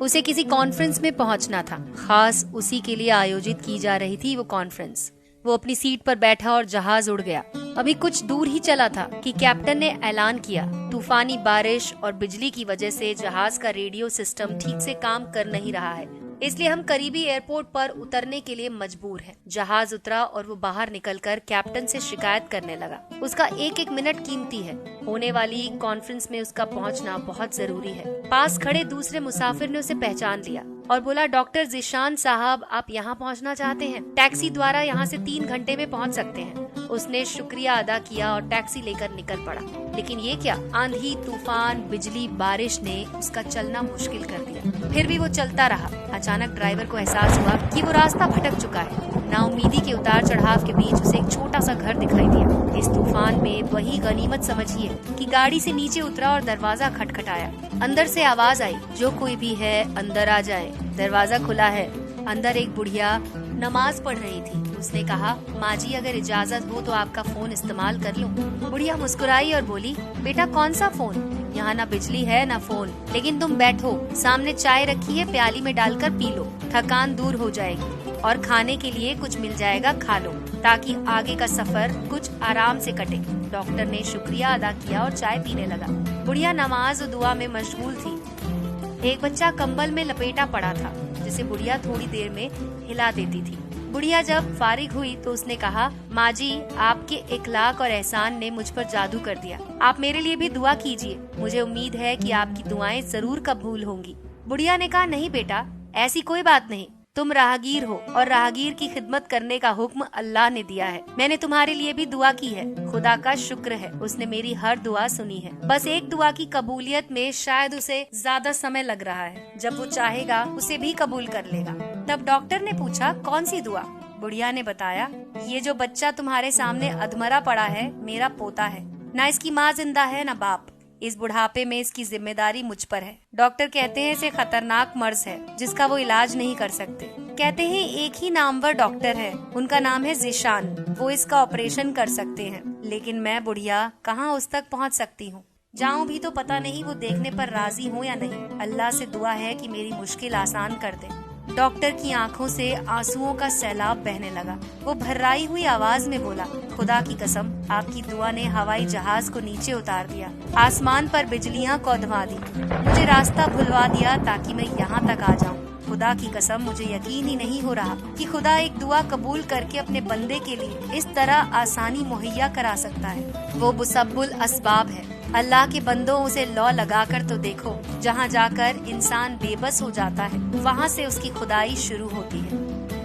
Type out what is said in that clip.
उसे किसी कॉन्फ्रेंस में पहुंचना था, खास उसी के लिए आयोजित की जा रही थी वो कॉन्फ्रेंस। वो अपनी सीट पर बैठा और जहाज उड़ गया। अभी कुछ दूर ही चला था कि कैप्टन ने ऐलान किया, तूफानी बारिश और बिजली की वजह से जहाज का रेडियो सिस्टम ठीक से काम कर नहीं रहा है, इसलिए हम करीबी एयरपोर्ट पर उतरने के लिए मजबूर हैं। जहाज उतरा और वो बाहर निकलकर कैप्टन से शिकायत करने लगा। उसका एक एक मिनट कीमती है, होने वाली कॉन्फ्रेंस में उसका पहुंचना बहुत जरूरी है। पास खड़े दूसरे मुसाफिर ने उसे पहचान लिया और बोला, डॉक्टर जिशान साहब, आप यहाँ पहुँचना चाहते हैं? टैक्सी द्वारा यहाँ से 3 घंटे में पहुँच सकते हैं। उसने शुक्रिया अदा किया और टैक्सी लेकर निकल पड़ा। लेकिन ये क्या, आंधी, तूफान, बिजली, बारिश ने उसका चलना मुश्किल कर दिया। फिर भी वो चलता रहा। अचानक ड्राइवर को एहसास हुआ कि वो रास्ता भटक चुका है। नाउमीदी के उतार चढ़ाव के बीच उसे एक छोटा सा घर दिखाई दिया। इस तूफान में वही गनीमत समझिए कि गाड़ी से नीचे उतरा और दरवाजा खटखटाया। अंदर से आवाज आई, जो कोई भी है अंदर आ जाए। दरवाजा खुला है। अंदर एक बुढ़िया नमाज पढ़ रही थी। उसने कहा, माँ जी, अगर इजाजत हो तो आपका फोन इस्तेमाल कर लूं। बुढ़िया मुस्कुराई और बोली, बेटा कौन सा फोन? यहाँ ना बिजली है ना फोन, लेकिन तुम बैठो, सामने चाय रखी है, प्याली में डालकर पी लो, थकान दूर हो जाएगी और खाने के लिए कुछ मिल जाएगा, खा लो, ताकि आगे का सफर कुछ आराम से कटे। डॉक्टर ने शुक्रिया अदा किया और चाय पीने लगा। बुढ़िया नमाज और दुआ में मशगूल थी। एक बच्चा कंबल में लपेटा पड़ा था, जिसे बुढ़िया थोड़ी देर में हिला देती थी। बुढ़िया जब फारिग हुई तो उसने कहा, माँ जी, आपके इखलाक और एहसान ने मुझ पर जादू कर दिया। आप मेरे लिए भी दुआ कीजिए, मुझे उम्मीद है कि आपकी दुआएं जरूर कबूल होंगी। बुढ़िया ने कहा, नहीं बेटा, ऐसी कोई बात नहीं। तुम राहगीर हो और राहगीर की खिदमत करने का हुक्म अल्लाह ने दिया है। मैंने तुम्हारे लिए भी दुआ की है। खुदा का शुक्र है, उसने मेरी हर दुआ सुनी है। बस एक दुआ की कबूलियत में शायद उसे ज्यादा समय लग रहा है। जब वो चाहेगा उसे भी कबूल कर लेगा। तब डॉक्टर ने पूछा, कौन सी दुआ? बुढ़िया ने बताया, ये जो बच्चा तुम्हारे सामने अधमरा पड़ा है, मेरा पोता है। न इसकी माँ जिंदा है न बाप। इस बुढ़ापे में इसकी जिम्मेदारी मुझ पर है। डॉक्टर कहते हैं इसे खतरनाक मर्ज है जिसका वो इलाज नहीं कर सकते। कहते हैं एक ही नामवर डॉक्टर है, उनका नाम है जिशान, वो इसका ऑपरेशन कर सकते हैं। लेकिन मैं बुढ़िया कहाँ उस तक पहुँच सकती हूँ? जाऊँ भी तो पता नहीं वो देखने पर राजी हो या नहीं। अल्लाह से दुआ है कि मेरी मुश्किल आसान कर दे। डॉक्टर की आंखों से आंसुओं का सैलाब बहने लगा। वो भर्राई हुई आवाज में बोला, खुदा की कसम, आपकी दुआ ने हवाई जहाज को नीचे उतार दिया, आसमान पर बिजलियां कौंधवा दी, मुझे रास्ता भुलवा दिया ताकि मैं यहाँ तक आ जाऊँ। खुदा की कसम, मुझे यकीन ही नहीं हो रहा कि खुदा एक दुआ कबूल करके अपने बंदे के लिए इस तरह आसानी मुहैया करा सकता है। वो मुसब्बुल असबाब है। अल्लाह के बंदों, उसे लौ लगाकर तो देखो। जहाँ जाकर इंसान बेबस हो जाता है, वहाँ से उसकी खुदाई शुरू होती है।